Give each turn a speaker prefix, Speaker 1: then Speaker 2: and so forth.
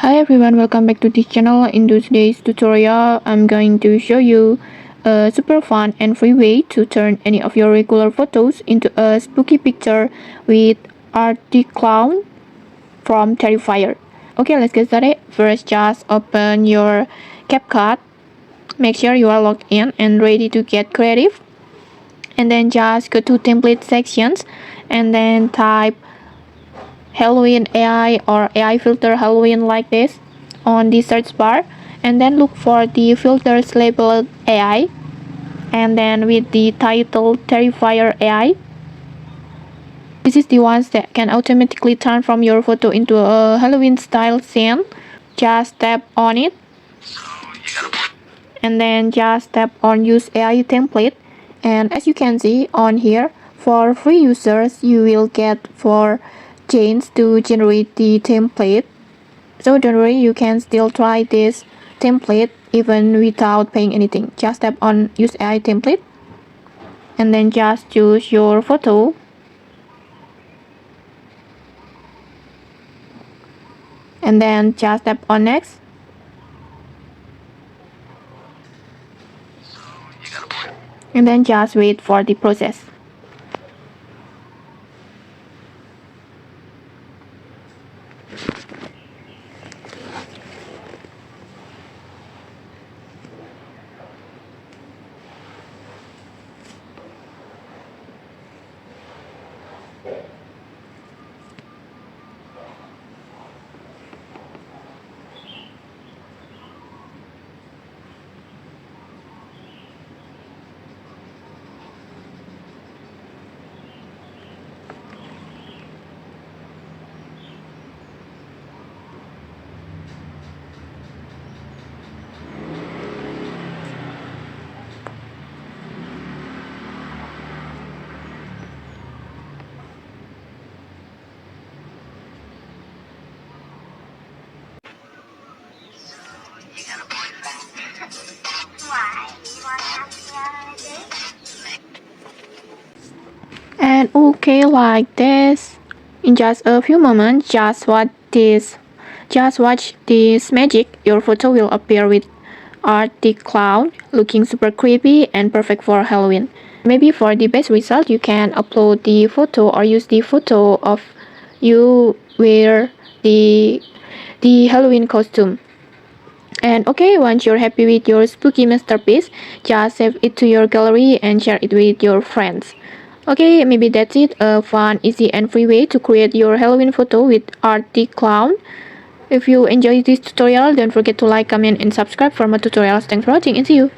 Speaker 1: Hi everyone, welcome back to this channel. In today's tutorial, I'm going to show you a super fun and free way to turn any of your regular photos into a spooky picture with Arty Clown from Terrifier. Okay, let's get started. First, just open your CapCut. Make sure you are logged in and ready to get creative. And then just go to template sections and then type Halloween AI or AI filter Halloween like this on the search bar, and then look for the filters labeled AI and then with the title Terrifier AI. This is the ones that can automatically turn from your photo into a Halloween style scene. Just tap on it and then just tap on use AI template, and as you can see on here, for free users you will get 4 chains to generate the template. So don't worry, you can still try this template even without paying anything. Just tap on use AI template and then just choose your photo and then just tap on next and then just wait for the process. And okay, like this. In just a few moments, just watch this magic. Your photo will appear with Arty Clown looking super creepy and perfect for Halloween. Maybe for the best result, you can upload the photo or use the photo of you wear the Halloween costume. And okay, once you're happy with your spooky masterpiece, just save it to your gallery and share it with your friends. Okay, maybe that's it. A fun, easy and free way to create your Halloween photo with Arty Clown. If you enjoyed this tutorial, don't forget to like, comment and subscribe for more tutorials. Thanks for watching and see you.